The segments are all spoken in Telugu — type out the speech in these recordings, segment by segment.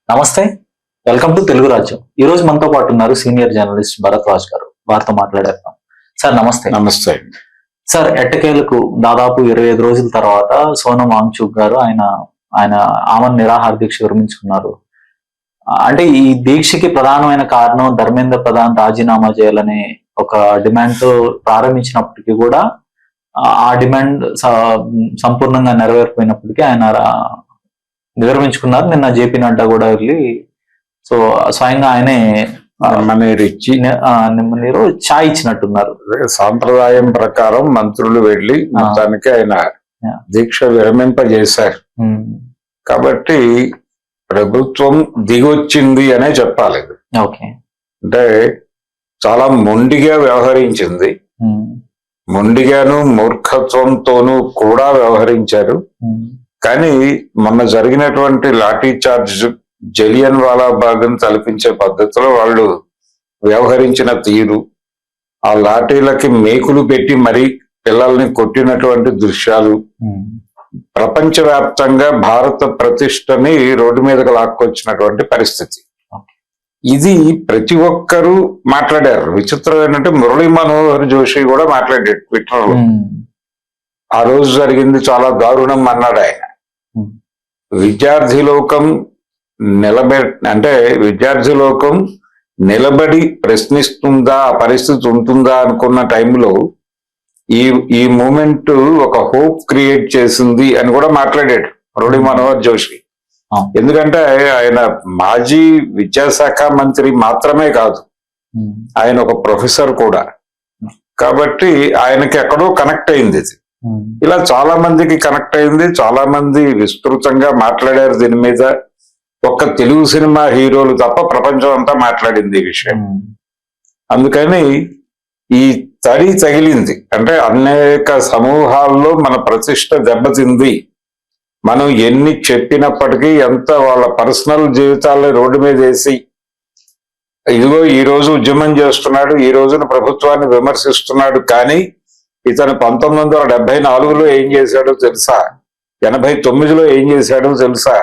నమస్తే, వెల్కమ్ టు తెలుగు రాజ్యం. ఈ రోజు మనతో పాటు ఉన్నారు సీనియర్ జర్నలిస్ట్ భరద్వాజ్ గారు. వారితో మాట్లాడేద్దాం. సార్ నమస్తే. నమస్తే. సార్, ఎట్టకేలకు దాదాపు 25 రోజుల తర్వాత సోనం వాంగ్చుక్ గారు ఆయన ఆమరణ నిరాహార దీక్ష విరమించుకున్నారు. అంటే ఈ దీక్షకి ప్రధానమైన కారణం ధర్మేంద్ర ప్రధాన్ రాజీనామా చేయాలనే ఒక డిమాండ్ తో ప్రారంభించినప్పటికీ కూడా ఆ డిమాండ్ సంపూర్ణంగా నెరవేరిపోయినప్పటికీ ఆయన విరమించుకున్నారు. నిన్న జేపీ నడ్డా కూడా వెళ్ళి స్వయంగా ఆయనే మీరు ఛాయ్ ఇచ్చినట్టున్నారు. సాంప్రదాయం ప్రకారం మంత్రులు వెళ్ళి మొత్తానికి ఆయన దీక్ష విరమింపజేశారు. కాబట్టి ప్రభుత్వం దిగొచ్చింది అనే చెప్పాలి. అంటే చాలా మొండిగా వ్యవహరించింది. మొండిగాను మూర్ఖత్వంతోనూ కూడా వ్యవహరించారు. కానీ మొన్న జరిగినటువంటి లాఠీ చార్జ్, జలియన్ వాలా బాగ్ను తలపించే పద్ధతిలో వాళ్ళు వ్యవహరించిన తీరు, ఆ లాఠీలకి మేకులు పెట్టి మరీ పిల్లల్ని కొట్టినటువంటి దృశ్యాలు ప్రపంచవ్యాప్తంగా భారత ప్రతిష్టని రోడ్డు మీదకి లాక్కొచ్చినటువంటి పరిస్థితి. ఇది ప్రతి ఒక్కరూ మాట్లాడారు. విచిత్రం ఏంటంటే మురళీ మనోహర్ జోషి కూడా మాట్లాడాడు ట్విట్టర్లో. ఆ రోజు జరిగింది చాలా దారుణం అన్నాడు ఆయన. విద్యార్థి లోకం నిలబడి ప్రశ్నిస్తుందా, ఆ పరిస్థితి ఉంటుందా అనుకున్న టైంలో ఈ మూమెంట్ ఒక హోప్ క్రియేట్ చేసింది అని కూడా మాట్లాడాడు మురళీ మనోహర్ జోషి. ఎందుకంటే ఆయన మాజీ విద్యాశాఖ మంత్రి మాత్రమే కాదు, ఆయన ఒక ప్రొఫెసర్ కూడా. కాబట్టి ఆయనకి ఎక్కడో కనెక్ట్ అయింది ఇది. ఇలా చాలా మందికి కనెక్ట్ అయింది. చాలా మంది విస్తృతంగా మాట్లాడారు దీని మీద. ఒక్క తెలుగు సినిమా హీరోలు తప్ప ప్రపంచం అంతా మాట్లాడింది ఈ విషయం. అందుకని ఈ తడి తగిలింది. అంటే అనేక సమూహాల్లో మన ప్రతిష్ట దెబ్బతింది. మనం ఎన్ని చెప్పినప్పటికీ, ఎంత వాళ్ళ పర్సనల్ జీవితాలని రోడ్డు మీద వేసి ఇదిగో ఈ రోజు ఉద్యమం చేస్తున్నాడు, ఈ రోజున ప్రభుత్వాన్ని విమర్శిస్తున్నాడు, కానీ ఇతను 1974లో ఏం చేశాడో తెలుసా, 89లో ఏం చేశాడో తెలుసా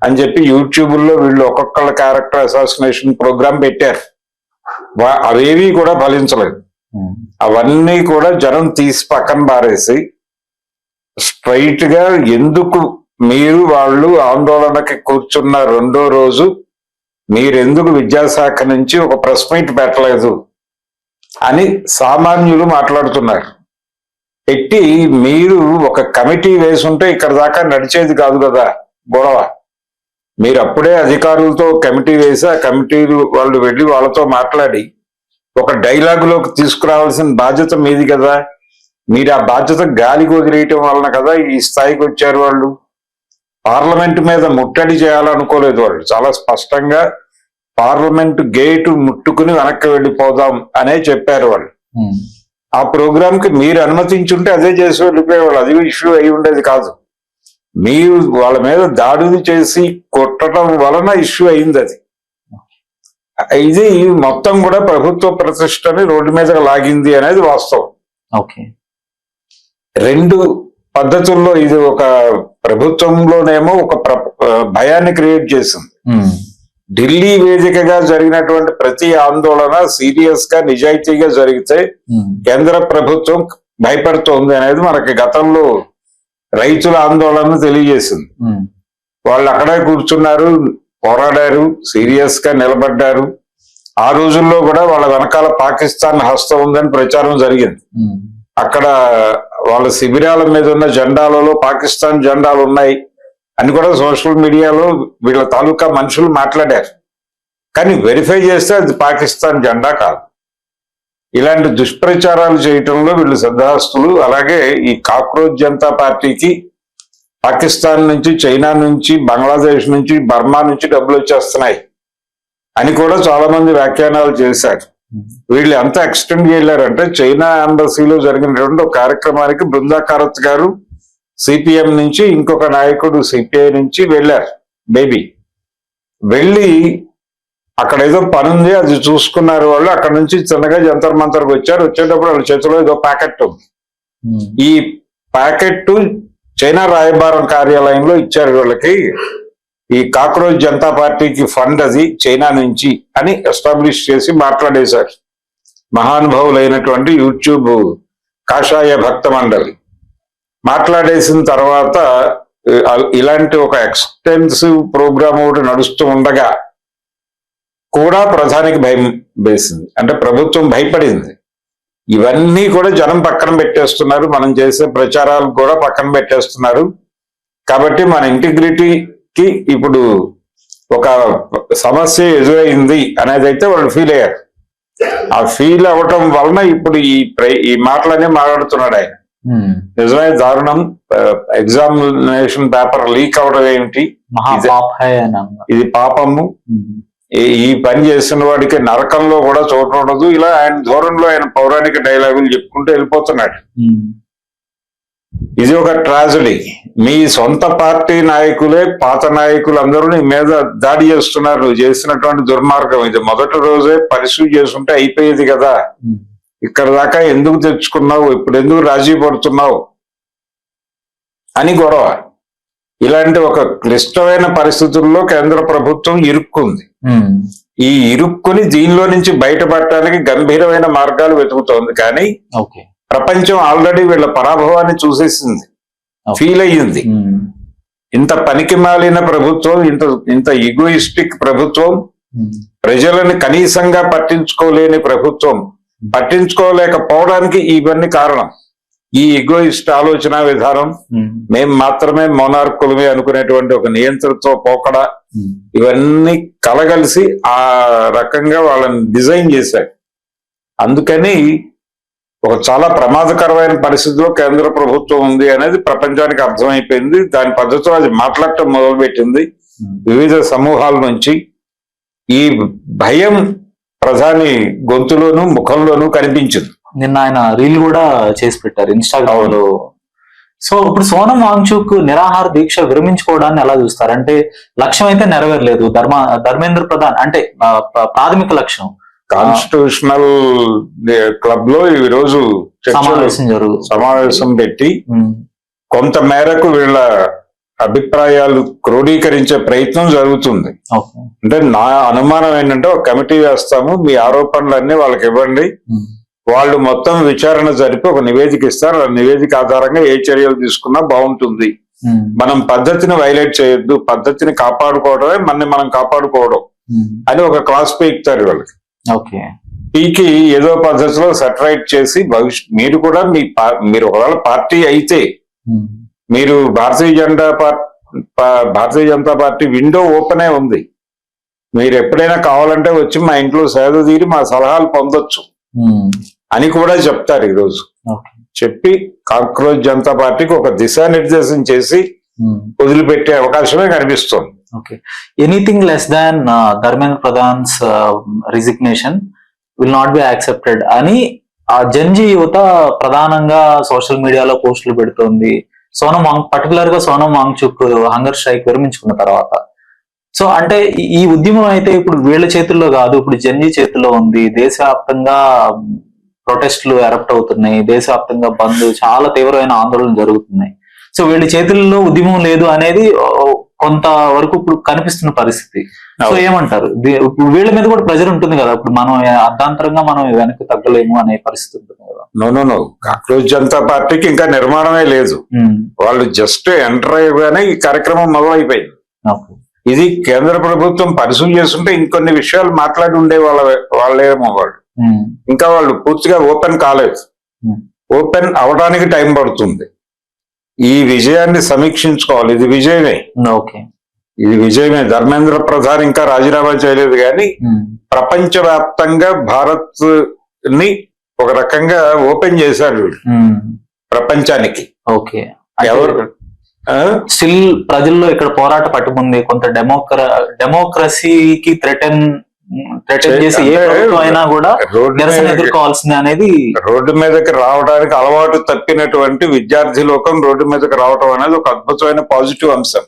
అని చెప్పి యూట్యూబ్లో వీళ్ళు ఒక్కొక్కళ్ళ క్యారెక్టర్ అసాసినేషన్ ప్రోగ్రామ్ పెట్టారు. అవేవి కూడా ఫలించలేదు. అవన్నీ కూడా జనం తీసి పక్కన పారేసి స్ట్రైట్ గా ఎందుకు మీరు వాళ్ళు ఆందోళనకి కూర్చున్న రెండో రోజు మీరెందుకు విద్యాశాఖ నుంచి ఒక ప్రెస్ మీట్ పెట్టలేదు అని సామాన్యులు మాట్లాడుతున్నారు. పెట్టి మీరు ఒక కమిటీ వేసుంటే ఇక్కడ దాకా నడిచేది కాదు కదా గొడవ. మీరు అప్పుడే అధికారులతో కమిటీ వేసి ఆ కమిటీలు వాళ్ళు వెళ్ళి వాళ్ళతో మాట్లాడి ఒక డైలాగులోకి తీసుకురావాల్సిన బాధ్యత మీది కదా. మీరు ఆ బాధ్యత గాలికి వదిలేయటం వలన కదా ఈ స్థాయికి వచ్చారు. వాళ్ళు పార్లమెంట్ మీద ముట్టడి చేయాలనుకోలేదు. వాళ్ళు చాలా స్పష్టంగా పార్లమెంట్ గేటు ముట్టుకుని వెనక్కి వెళ్ళిపోదాం అనే చెప్పారు వాళ్ళు. ఆ ప్రోగ్రామ్ కి మీరు అనుమతించుంటే అదే చేసి వెళ్ళిపోయేవాళ్ళు. అది ఇష్యూ అయి ఉండేది కాదు. మీరు వాళ్ళ మీద దాడులు చేసి కొట్టడం వలన ఇష్యూ అయింది అది. ఇది మొత్తం కూడా ప్రభుత్వ ప్రతిష్టని రోడ్డు మీదకి లాగింది అనేది వాస్తవం. రెండు పద్ధతుల్లో ఇది ఒక ప్రభుత్వంలోనేమో ఒక భయాన్ని క్రియేట్ చేసింది. ఢిల్లీ వేదికగా జరిగినటువంటి ప్రతి ఆందోళన సీరియస్ గా నిజాయితీగా జరిగితే కేంద్ర ప్రభుత్వం భయపడుతోంది అనేది మనకి గతంలో రైతుల ఆందోళన తెలియజేసింది. వాళ్ళు అక్కడే కూర్చున్నారు, పోరాడారు, సీరియస్ గా నిలబడ్డారు. ఆ రోజుల్లో కూడా వాళ్ళ వెనకాల పాకిస్తాన్ హస్తం ఉందని ప్రచారం జరిగింది. అక్కడ వాళ్ళ శిబిరాల మీద ఉన్న జెండాలలో పాకిస్తాన్ జెండాలు ఉన్నాయి అని కూడా సోషల్ మీడియాలో వీళ్ళ తాలూకా మనుషులు మాట్లాడారు. కానీ వెరిఫై చేస్తే అది పాకిస్తాన్ జెండా కాదు. ఇలాంటి దుష్ప్రచారాలు చేయటంలో వీళ్ళు సిద్ధాస్తులు. అలాగే ఈ కాక్రోచ్ జనతా పార్టీకి పాకిస్తాన్ నుంచి, చైనా నుంచి, బంగ్లాదేశ్ నుంచి, బర్మా నుంచి డబ్బులు వచ్చేస్తున్నాయి అని కూడా చాలా మంది వ్యాఖ్యానాలు చేశారు. వీళ్ళు ఎంత ఎక్స్టెండ్ చేయలేరంటే చైనా ఎంబసీలో జరిగినటువంటి ఒక కార్యక్రమానికి బృందా కారత్ గారు సిపిఎం నుంచి, ఇంకొక నాయకుడు సిపిఐ నుంచి వెళ్ళారు. వెళ్ళి అక్కడ ఏదో పని ఉంది అది చూసుకున్నారు వాళ్ళు. అక్కడ నుంచి చిన్నగా జంతర్ మంతర్కి వచ్చారు. వచ్చేటప్పుడు వాళ్ళ చేతిలో ఏదో ప్యాకెట్ ఉంది. ఈ ప్యాకెట్ చైనా రాయబారం కార్యాలయంలో ఇచ్చారు వాళ్ళకి. ఈ కాక్రోచ్ జనతా పార్టీకి ఫండ్ అది చైనా నుంచి అని ఎస్టాబ్లిష్ చేసి మాట్లాడేశారు మహానుభావులైనటువంటి యూట్యూబ్ కాషాయ భక్త మండలి. మాట్లాడేసిన తర్వాత ఇలాంటి ఒక ఎక్స్టెన్సివ్ ప్రోగ్రామ్ ఒకటి నడుస్తూ ఉండగా కూడా ప్రధానికి భయం వేసింది, అంటే ప్రభుత్వం భయపడింది. ఇవన్నీ కూడా జనం పక్కన పెట్టేస్తున్నారు, మనం చేసే ప్రచారాలు కూడా పక్కన పెట్టేస్తున్నారు. కాబట్టి మన ఇంటిగ్రిటీకి ఇప్పుడు ఒక సమస్య ఎదురైంది అనేది అయితే వాళ్ళు ఫీల్ అయ్యారు. ఆ ఫీల్ అవ్వటం వలన ఇప్పుడు ఈ మాటలనే మాట్లాడుతున్నాడు ఆయన. నిజమే దారుణం. ఎగ్జామినేషన్ పేపర్ లీక్ అవడం ఏమిటి, ఇది పాపము. ఈ పని చేసిన వాడికి నరకంలో కూడా చోటు ఉండదు. ఇలా ఆయన ధోరణిలో ఆయన పౌరాణిక డైలాగులు చెప్పుకుంటూ వెళ్ళిపోతున్నాడు. ఇది ఒక ట్రాజడీ. మీ సొంత పార్టీ నాయకులే, పాత నాయకులు అందరూ నీ మీద దాడి చేస్తున్నారు. నువ్వు చేసినటువంటి దుర్మార్గం ఇది. మొదటి రోజే పరిశూ చేసుకుంటే అయిపోయేది కదా, ఇక్కడ దాకా ఎందుకు తెచ్చుకున్నావు, ఇప్పుడు ఎందుకు రాజీ పడుతున్నావు అని గొడవ. ఇలాంటి ఒక క్లిష్టమైన పరిస్థితుల్లో కేంద్ర ప్రభుత్వం ఇరుక్కుంది. ఈ ఇరుక్కుని దీనిలో నుంచి బయటపడటానికి గంభీరమైన మార్గాలు వెతుకుతోంది. కానీ ప్రపంచం ఆల్రెడీ వీళ్ళ పరాభవాన్ని చూసేసింది, ఫీల్ అయ్యింది. ఇంత పనికి మాలిన ప్రభుత్వం, ఇంత ఈగోయిస్టిక్ ప్రభుత్వం, ప్రజలని కనీసంగా పట్టించుకోలేని ప్రభుత్వం, పట్టించుకోలేకపోవడానికి ఇవన్నీ కారణం. ఈ ఈగోయిస్ట్ ఆలోచన విధానం, మేము మాత్రమే మోనార్కులమే అనుకునేటువంటి ఒక నియంత్రణతో పోకడ, ఇవన్నీ కలగలిసి ఆ రకంగా వాళ్ళని డిజైన్ చేశారు. అందుకని ఒక చాలా ప్రమాదకరమైన పరిస్థితిలో కేంద్ర ప్రభుత్వం ఉంది అనేది ప్రపంచానికి అర్థమైపోయింది. దాని పద్ధతిలో అది మాట్లాడటం మొదలుపెట్టింది. వివిధ సమూహాల నుంచి ఈ భయం ప్రధాని గొంతులోను ముఖంలోనూ కనిపించింది. నిన్న ఆయన రీల్ కూడా చేసి పెట్టారు ఇన్స్టాగ్రామ్ లో. సో ఇప్పుడు సోనం వాంగ్చుక్ నిరాహార దీక్ష విరమించుకోవడాన్ని ఎలా చూస్తారు? అంటే లక్ష్యం అయితే నెరవేరలేదు. ధర్మేంద్ర ప్రధాన్ అంటే ప్రాథమిక లక్ష్యం కాన్స్టిట్యూషనల్ క్లబ్ లో ఈ రోజు సమావేశం పెట్టి కొంత మేరకు వీళ్ళ అభిప్రాయాలు క్రోడీకరించే ప్రయత్నం జరుగుతుంది. అంటే నా అనుమానం ఏంటంటే ఒక కమిటీ వేస్తాము, మీ ఆరోపణలన్నీ వాళ్ళకి ఇవ్వండి, వాళ్ళు మొత్తం విచారణ జరిపి ఒక నివేదిక ఇస్తారు, ఆ నివేదిక ఆధారంగా ఏ చర్యలు తీసుకున్నా బాగుంటుంది. మనం పద్ధతిని వైలేట్ చేయొద్దు, పద్ధతిని కాపాడుకోవడమే మనం కాపాడుకోవడం అని ఒక క్లాస్ పీకుతారు వాళ్ళకి. పీకి ఏదో పద్ధతిలో సెటరైట్ చేసి మీరు కూడా మీరు ఒకవేళ పార్టీ అయితే మీరు భారతీయ జనతా పార్టీ విండో ఓపెనే ఉంది, మీరు ఎప్పుడైనా కావాలంటే వచ్చి మా ఇంట్లో సేద తీరి మా సలహాలు పొందొచ్చు అని కూడా చెప్తారు. ఈరోజు చెప్పి కాక్రోచ్ జనతా పార్టీకి ఒక దిశానిర్దేశం చేసి వదిలిపెట్టే అవకాశమే కనిపిస్తుంది. Anything less than Dharmendra Pradhan's resignation will not be accepted అని ఆ జంజీ యువత ప్రధానంగా సోషల్ మీడియాలో పోస్టులు పెడుతోంది. పర్టికులర్ గా సోనం వాంగ్చుక్ హంగర్ స్ట్రైక్ విరమించుకున్న తర్వాత. సో అంటే ఈ ఉద్యమం అయితే ఇప్పుడు వీళ్ళ చేతుల్లో కాదు, ఇప్పుడు జంజీ చేతుల్లో ఉంది. దేశవ్యాప్తంగా ప్రొటెస్టులు ఎరప్ట్ అవుతున్నాయి, దేశవ్యాప్తంగా బంద్, చాలా తీవ్రమైన ఆందోళనలు జరుగుతున్నాయి. సో వీళ్ళ చేతుల్లో ఉద్యమం లేదు అనేది కొంత వరకు ఇప్పుడు కనిపిస్తున్న పరిస్థితి. సో ఏమంటారు? వీళ్ళ మీద కూడా ప్రెజర్ ఉంటుంది కదా, ఇప్పుడు మనం అర్ధాంతరంగా మనం వెనక్కి తగ్గలేము అనే పరిస్థితి ఉంటుంది కదా. నో కాక్రోచ్ జనతా పార్టీకి ఇంకా నిర్మాణమే లేదు. వాళ్ళు జస్ట్ ఎంటర్ అయ్యగానే ఈ కార్యక్రమం మొదలైపోయింది. ఇది కేంద్ర ప్రభుత్వం పరిశీలన చేస్తుంటే ఇంకొన్ని విషయాలు మాట్లాడి ఉండే వాళ్ళేమో వాళ్ళు ఇంకా వాళ్ళు పూర్తిగా ఓపెన్ కాలేదు. ఓపెన్ అవడానికి టైం పడుతుంది. ఈ విజయాన్ని సమీక్షించుకోవాలి. ఇది విజయమే, ఇది విజయమే. ధర్మేంద్ర ప్రధాన్ ఇంకా రాజీనామా చేయలేదు, కానీ ప్రపంచవ్యాప్తంగా భారత్ ని ఒక రకంగా ఓపెన్ చేశారు ప్రపంచానికి. ఎవరు స్టిల్ ప్రజల్లో ఇక్కడ పోరాట పట్టుకుంది, కొంత డెమోక్రసీకి థ్రెటన్ చేసి ఏ ప్రభుత్వం అయినా కూడా నిరసన ఎదుర్కోవాల్సింది అనేది. రోడ్డు మీదకి రావడానికి అలవాటు తప్పినటువంటి విద్యార్థి లోకం రోడ్డు మీదకి రావడం అనేది ఒక అద్భుతమైన పాజిటివ్ అంశం.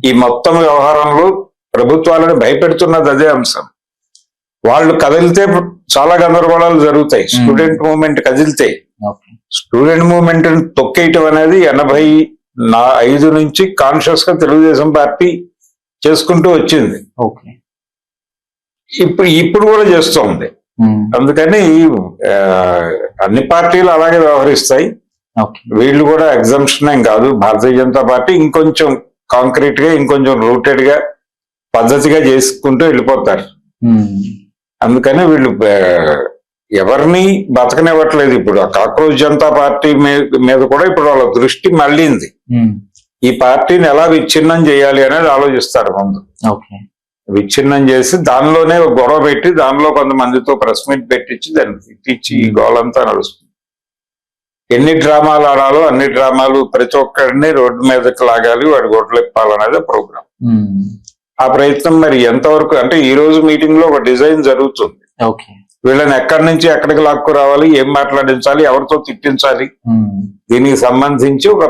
ఈ మొత్తం వ్యవహారంలో ప్రభుత్వాలను భయపెడుతున్నది అదే అంశం. వాళ్ళు కదిలితే చాలా గందరగోళాలు జరుగుతాయి. స్టూడెంట్ మూవ్మెంట్ కదిలితే, స్టూడెంట్ మూవ్మెంట్ తొక్కేయటం అనేది 85 నుంచి కాన్షియస్ గా తెలుగుదేశం పార్టీ చేసుకుంటూ వచ్చింది. ఓకే. ఇప్పుడు కూడా చేస్తోంది. అందుకని అన్ని పార్టీలు అలాగే వ్యవహరిస్తాయి. ఓకే. వీళ్ళు కూడా ఎగ్జంప్షన్ ఏం కాదు. భారతీయ జనతా పార్టీ ఇంకొంచెం కాంక్రీట్ గా, ఇంకొంచెం రూటెడ్ గా, పద్ధతిగా చేసుకుంటూ వెళ్ళిపోతారు. అందుకని వీళ్ళు ఎవరిని బతకనివ్వట్లేదు. ఇప్పుడు ఆ కాక్రోచ్ జనతా పార్టీ మీద కూడా ఇప్పుడు వాళ్ళ దృష్టి మళ్ళీంది. ఈ పార్టీని ఎలా విచ్ఛిన్నం చేయాలి అనేది ఆలోచిస్తారు ముందు. విచ్ఛిన్నం చేసి దానిలోనే ఒక గొడవ పెట్టి దానిలో కొంతమందితో ప్రెస్ మీట్ పెట్టించి దాన్ని తిట్టించి ఈ గోలంతా నడుస్తుంది. ఎన్ని డ్రామాలు ఆడాలో అన్ని డ్రామాలు, ప్రతి ఒక్కడిని రోడ్డు మీదకి లాగాలి, వాడి గొడ్లు ఇప్పాలనేది ప్రోగ్రామ్. ఆ ప్రయత్నం మరి ఎంతవరకు అంటే ఈ రోజు మీటింగ్ లో ఒక డిజైన్ జరుగుతుంది. వీళ్ళని ఎక్కడి నుంచి ఎక్కడికి లాక్కు రావాలి, ఏం మాట్లాడించాలి, ఎవరితో తిట్టించాలి, దీనికి సంబంధించి ఒక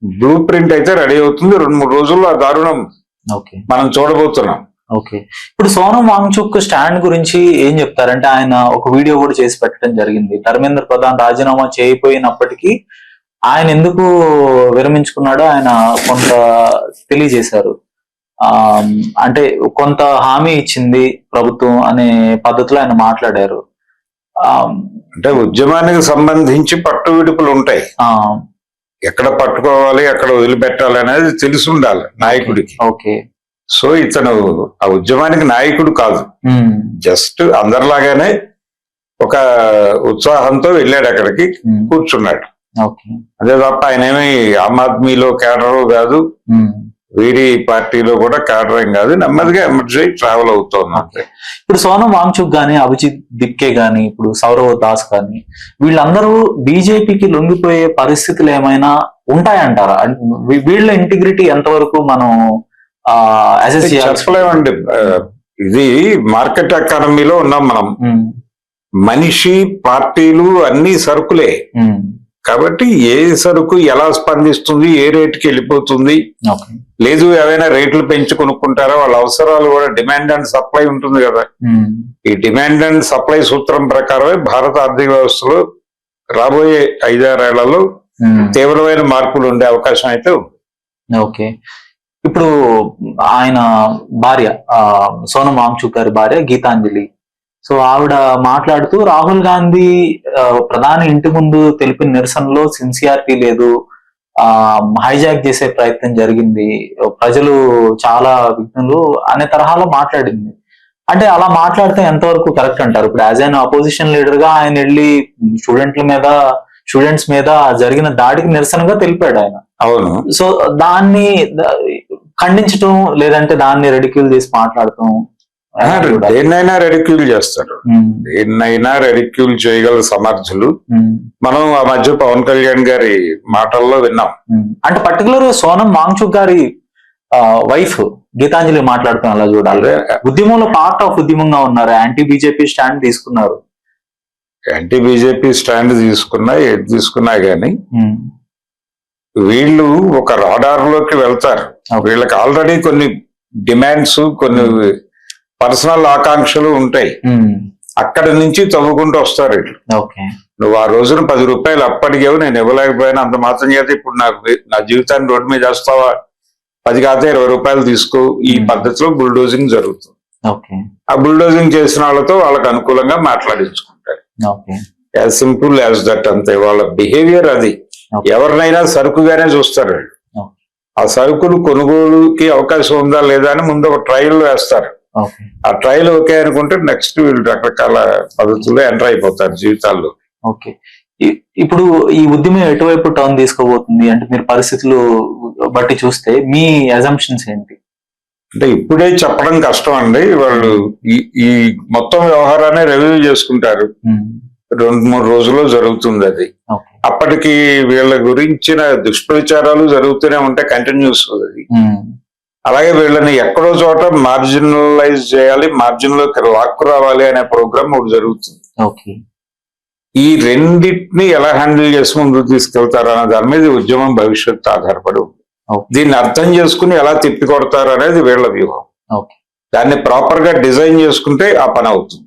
బ్లూ ప్రింట్ అయితే రెడీ అవుతుంది. 2-3 రోజుల్లో ఆ దారుణం మనం చూడబోతున్నాం. ఓకే. ఇప్పుడు సోనం వాంగ్చుక్ స్టాండ్ గురించి ఏం చెప్తారంటే, ఆయన ఒక వీడియో కూడా చేసి పెట్టడం జరిగింది. ధర్మేంద్ర ప్రధాన్ రాజీనామా చేయకపోయినప్పటికీ ఆయన ఎందుకు విరమించుకున్నాడో ఆయన కొంత తెలియజేశారు. అంటే కొంత హామీ ఇచ్చింది ప్రభుత్వం అనే పద్ధతిలో ఆయన మాట్లాడారు. అంటే ఉద్యమానికి సంబంధించి పట్టు విడుపులు ఉంటాయి. ఎక్కడ పట్టుకోవాలి, ఎక్కడ వదిలిపెట్టాలి అనేది తెలిసి ఉండాలి నాయకుడికి. ఓకే. సో ఇతను ఆ ఉద్యమానికి నాయకుడు కాదు, జస్ట్ అందరిలాగానే ఒక ఉత్సాహంతో వెళ్ళాడు, అక్కడికి కూర్చున్నాడు. అదే తప్ప ఆయన ఏమి ఆమ్ ఆద్మీలో కేడరు కాదు, వీడి పార్టీలో కూడా కేడరం కాదు, నెమ్మదిగా ఎమర్జీ ట్రావెల్ అవుతుంది. ఇప్పుడు సోనం వాంగ్చుక్ గాని, అభిజిత్ దిప్కే గాని, ఇప్పుడు సౌరవ్ దాస్ గాని, వీళ్ళందరూ బీజేపీకి లొంగిపోయే పరిస్థితులు ఏమైనా ఉంటాయంటారా? వీళ్ళ ఇంటిగ్రిటీ ఎంతవరకు మనం చెప్పలేమండి. ఇది మార్కెట్ ఎకానమీలో ఉన్నాం మనం. మనిషి, పార్టీలు అన్ని సరుకులే కాబట్టి ఏ సరుకు ఎలా స్పందిస్తుంది, ఏ రేటుకి వెళ్ళిపోతుంది, లేదు ఏవైనా రేట్లు పెంచి కొనుక్కుంటారా, వాళ్ళ అవసరాలు కూడా డిమాండ్ అండ్ సప్లై ఉంటుంది కదా. ఈ డిమాండ్ అండ్ సప్లై సూత్రం ప్రకారమే భారత ఆర్థిక వ్యవస్థలో రాబోయే 5-6 ఏళ్లలో తీవ్రమైన మార్పులు ఉండే అవకాశం అయితే ఉంది. ఓకే. ఇప్పుడు ఆయన భార్య సోనం వాంగ్చుక్ గారి భార్య గీతాంజలి, సో ఆవిడ మాట్లాడుతూ రాహుల్ గాంధీ ప్రధాని ఇంటి ముందు తెలిపిన నిరసనలో సిన్సియారిటీ లేదు, హైజాక్ చేసే ప్రయత్నం జరిగింది, ప్రజలు చాలా విఘ్నులు అనే తరహాలో మాట్లాడింది. అంటే అలా మాట్లాడితే ఎంతవరకు కరెక్ట్ అంటారు? ఇప్పుడు యాజ్ అన్ అపోజిషన్ లీడర్ గా ఆయన వెళ్ళి స్టూడెంట్స్ మీద జరిగిన దాడికి నిరసనగా తెలిపాడు ఆయన. అవును. సో దాన్ని ఖండించటం, లేదంటే దాన్ని రెడిక్యూల్ చేసి మాట్లాడటం, దేన్నైనా రెడిక్యూల్ చేస్తారు, దేన్నైనా రెడిక్యూల్ చేయగల సమర్థులు. మనం ఆ మధ్య పవన్ కళ్యాణ్ గారి మాటల్లో విన్నాం. అంటే పర్టికులర్ సోనం వాంగ్చుక్ గారి వైఫ్ గీతాంజలి మాట్లాడుతాం అలా చూడాలి. ఉద్యమంలో పార్ట్ ఆఫ్ ఉద్యమంగా ఉన్నారు, యాంటీ బీజేపీ స్టాండ్ తీసుకున్నారు. యాంటీ బీజేపీ స్టాండ్ తీసుకున్నా, ఏది తీసుకున్నా గానీ వీళ్ళు ఒక రాడార్ లోకి వెళ్తారు. వీళ్ళకి ఆల్రెడీ కొన్ని డిమాండ్స్, కొన్ని పర్సనల్ ఆకాంక్షలు ఉంటాయి. అక్కడి నుంచి తవ్వుకుంటూ వస్తారు వీళ్ళు. నువ్వు ఆ రోజున 10 రూపాయలు అప్పటికేవు, నేను ఇవ్వలేకపోయినా అంత మాత్రం చేత ఇప్పుడు నా జీవితాన్ని రోడ్డు మీద వేస్తావా, 10 కాతే 20 రూపాయలు తీసుకో, ఈ పద్ధతిలో బుల్డోజింగ్ జరుగుతుంది. ఆ బుల్డోజింగ్ చేసిన వాళ్ళతో వాళ్ళకి అనుకూలంగా మాట్లాడించుకుంటారు. As simple as that. అంతే వాళ్ళ బిహేవియర్ అది. ఎవరినైనా సరుకుగానే చూస్తారు వాళ్ళు. ఆ సరుకులు కొనుగోలుకి అవకాశం ఉందా లేదా అని ముందు ఒక ట్రయల్ వేస్తారు. ఆ ట్రయల్ ఓకే అనుకుంటే నెక్స్ట్ వీళ్ళు రకరకాల పద్ధతుల్లో ఎంటర్ అయిపోతారు జీవితాల్లో. ఓకే. ఇప్పుడు ఈ ఉద్యమం ఎటువైపు టర్న్ తీసుకోబోతుంది అంటే మీరు పరిస్థితులు బట్టి చూస్తే మీ అజంప్షన్స్ ఏంటి? అంటే ఇప్పుడే చెప్పడం కష్టం అండి. వాళ్ళు ఈ మొత్తం వ్యవహారాన్ని రివ్యూ చేసుకుంటారు. 2-3 రోజుల్లో జరుగుతుంది అది. అప్పటికి వీళ్ళ గురించిన దుష్ప్రచారాలు జరుగుతూనే ఉంటాయి, కంటిన్యూస్ అది. అలాగే వీళ్ళని ఎక్కడో చోట మార్జినలైజ్ చేయాలి, మార్జిన్ లోకి లాక్కు రావాలి అనే ప్రోగ్రామ్ ఒకటి జరుగుతుంది. ఈ రెండింటిని ఎలా హ్యాండిల్ చేసి ముందుకు తీసుకెళ్తారు అనే దాని మీద ఉద్యమం భవిష్యత్తు ఆధారపడి ఉంది. దీన్ని అర్థం చేసుకుని ఎలా తిప్పి కొడతారు అనేది వీళ్ళ వ్యూహం. దాన్ని ప్రాపర్ గా డిజైన్ చేసుకుంటే ఆ పని అవుతుంది.